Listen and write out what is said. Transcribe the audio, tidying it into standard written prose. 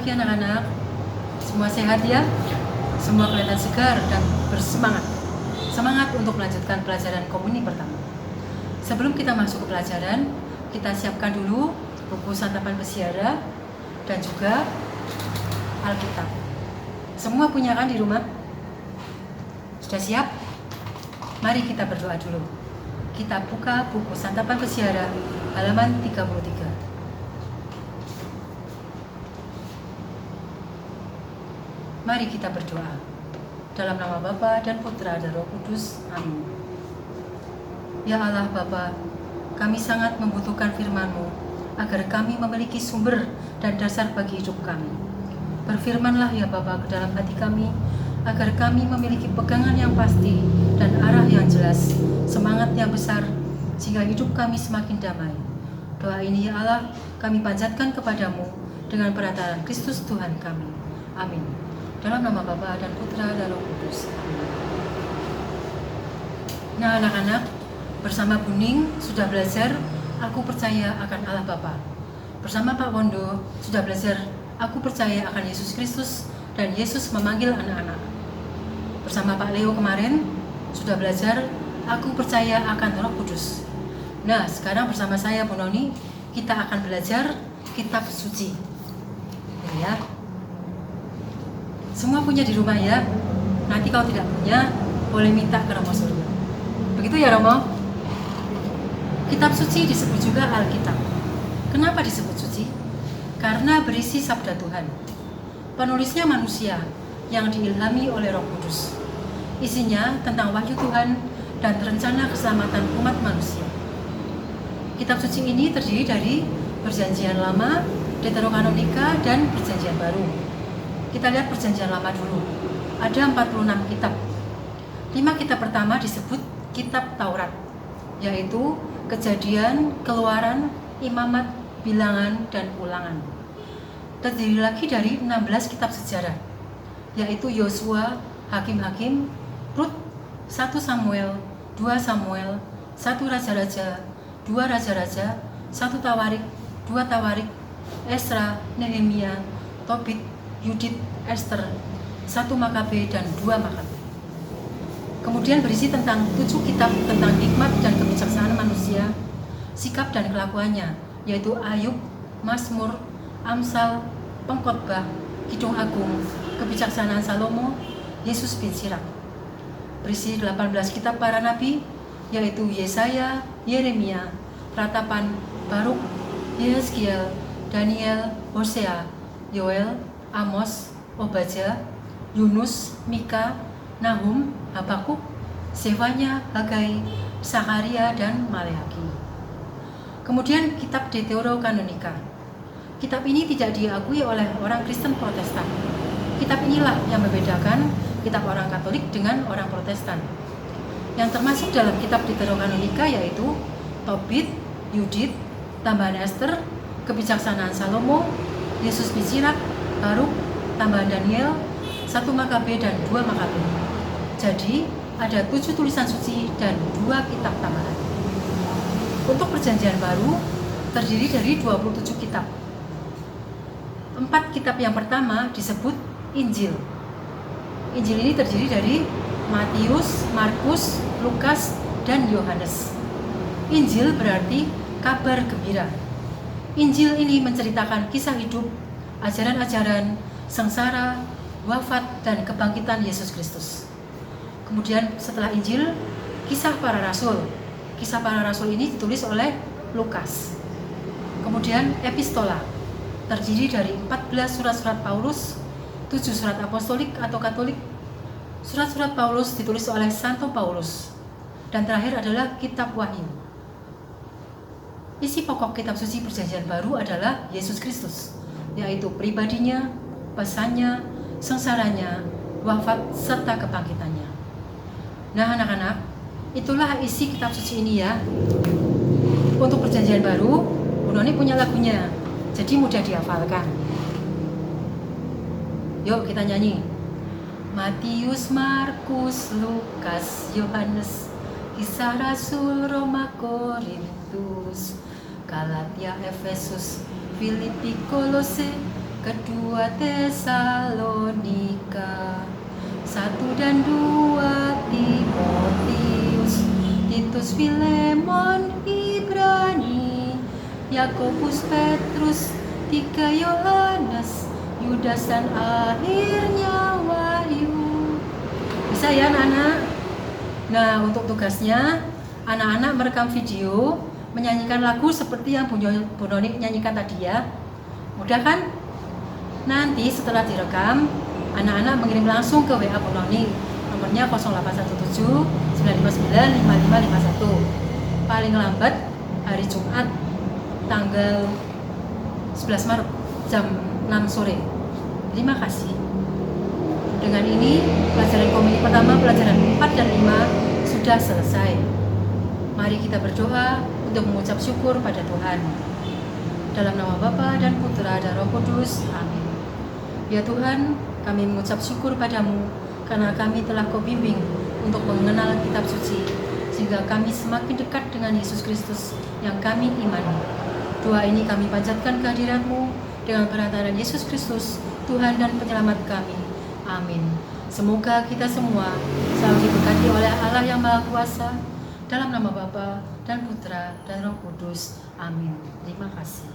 pagi anak-anak. Semua sehat ya? Semua kelihatan segar dan bersemangat. Semangat untuk melanjutkan pelajaran komuni pertama. Sebelum kita masuk ke pelajaran, kita siapkan dulu buku santapan peziarah dan juga Alkitab. Semua punya kan di rumah? Sudah siap? Mari kita berdoa dulu. Kita buka buku santapan peziarah halaman 33. Mari kita berdoa. Dalam nama Bapa dan Putra dan Roh Kudus. Amin. Ya Allah Bapa, kami sangat membutuhkan firman-Mu agar kami memiliki sumber dan dasar bagi hidup kami. Berfirmanlah ya Bapa ke dalam hati kami, agar kami memiliki pegangan yang pasti dan arah yang jelas, semangat yang besar, sehingga hidup kami semakin damai. Doa ini ya Allah, kami panjatkan kepadamu dengan perantaraan Kristus Tuhan kami. Amin. Dalam nama Bapa dan Putra dan Roh Kudus. Amin. Nah anak-anak, bersama Buning sudah belajar Aku Percaya akan Allah Bapa. Bersama Pak Wondo sudah belajar Aku Percaya akan Yesus Kristus dan Yesus memanggil anak-anak. Bersama Pak Leo kemarin sudah belajar Aku Percaya akan Roh Kudus. Nah sekarang bersama saya Bu Noni, kita akan belajar Kitab Suci. Ya. Semua punya di rumah ya. Nanti kalau tidak punya, boleh minta ke Romo Suryo. Begitu ya Romo? Kitab suci disebut juga Alkitab. Kenapa disebut suci? Karena berisi sabda Tuhan. Penulisnya manusia yang diilhami oleh Roh Kudus. Isinya tentang wahyu Tuhan dan rencana keselamatan umat manusia. Kitab suci ini terdiri dari Perjanjian Lama, Deuterokanonika, dan Perjanjian Baru. Kita lihat Perjanjian Lama dulu. Ada 46 kitab. 5 kitab pertama disebut Kitab Taurat, yaitu Kejadian, Keluaran, Imamat, Bilangan, dan Ulangan. Terdiri lagi dari 16 kitab sejarah, yaitu Yosua, Hakim-Hakim, Rut, 1 Samuel, 2 Samuel, 1 Raja-Raja, 2 Raja-Raja, 1 Tawarik, 2 Tawarik, Esra, Nehemia, Tobit, Yudit, Esther, 1 Makabe, dan 2 Makabe. Kemudian berisi tentang 7 kitab tentang hikmat dan kebijaksanaan manusia, sikap dan kelakuannya, yaitu Ayub, Mazmur, Amsal, Pengkhotbah, Kidung Agung, kebijaksanaan Salomo, Yesus bin Sirak. Berisi 18 kitab para nabi, yaitu Yesaya, Yeremia, Ratapan, Baruk, Yehezkiel, Daniel, Hosea, Yoel, Amos, Obadya, Yunus, Mika, Nahum, Habakuk, Zefanya, Hagai, Sakaria, dan Maleaki. Kemudian kitab Deuterokanonika. Kitab ini tidak diakui oleh orang Kristen Protestan. Kitab inilah yang membedakan kitab orang Katolik dengan orang Protestan. Yang termasuk dalam kitab Deuterokanonika yaitu Tobit, Yudit, tambahan Esther, kebijaksanaan Salomo, Yesus bin Sirak, Baruk, tambahan Daniel, 1 Makabe, dan 2 Makabe. Jadi ada 7 tulisan suci dan 2 kitab tambahan. Untuk Perjanjian Baru terdiri dari 27 kitab. 4 kitab yang pertama disebut Injil. Injil ini terdiri dari Matius, Markus, Lukas, dan Yohanes. Injil berarti kabar gembira. Injil ini menceritakan kisah hidup, ajaran-ajaran, sengsara, wafat, dan kebangkitan Yesus Kristus. Kemudian setelah Injil, kisah para rasul. Kisah para rasul ini ditulis oleh Lukas. Kemudian epistola, terdiri dari 14 surat-surat Paulus, 7 surat apostolik atau katolik. Surat-surat Paulus ditulis oleh Santo Paulus. Dan terakhir adalah kitab Wahyu. Isi pokok kitab suci Perjanjian Baru adalah Yesus Kristus, yaitu pribadinya, pesannya, sengsaranya, wafat, serta kebangkitannya. Nah anak-anak, itulah isi kitab suci ini ya. Untuk Perjanjian Baru, Bu Noni punya lagunya, jadi mudah dihafalkan. Yuk kita nyanyi. Matius, Markus, Lukas, Yohanes, Kisah Rasul, Roma, Korintus, Galatia, Efesus, Filipi, Kolose, Kedua Tesalonika, 1 dan 2 Timotius, Titus, Filemon, Ibrani, Yakobus, Petrus, 3 Yohanes, Yudas, dan akhirnya Wahyu. Bisa ya anak-anak? Nah, untuk tugasnya anak-anak merekam video, menyanyikan lagu seperti yang Bu Noni nyanyikan tadi ya. Mudah kan? Nanti setelah direkam, anak-anak mengirim langsung ke WA Bu Noni. Nomornya 0817 959 5551. Paling lambat hari Jumat tanggal 11 Maret jam 6 sore. Terima kasih. Dengan ini pelajaran komuni pertama, pelajaran 4 dan 5 sudah selesai. Mari kita berdoa untuk mengucap syukur pada Tuhan. Dalam nama Bapa dan Putra dan Roh Kudus. Amin. Ya Tuhan, kami mengucap syukur padamu karena kami telah Kau bimbing untuk mengenal kitab suci, sehingga kami semakin dekat dengan Yesus Kristus yang kami imani. Doa ini kami panjatkan kehadirat-Mu dengan perantaraan Yesus Kristus, Tuhan dan Penyelamat kami. Amin. Semoga kita semua selalu diberkati oleh Allah yang Maha Kuasa, dalam nama Bapa dan Putra dan Roh Kudus. Amin. Terima kasih.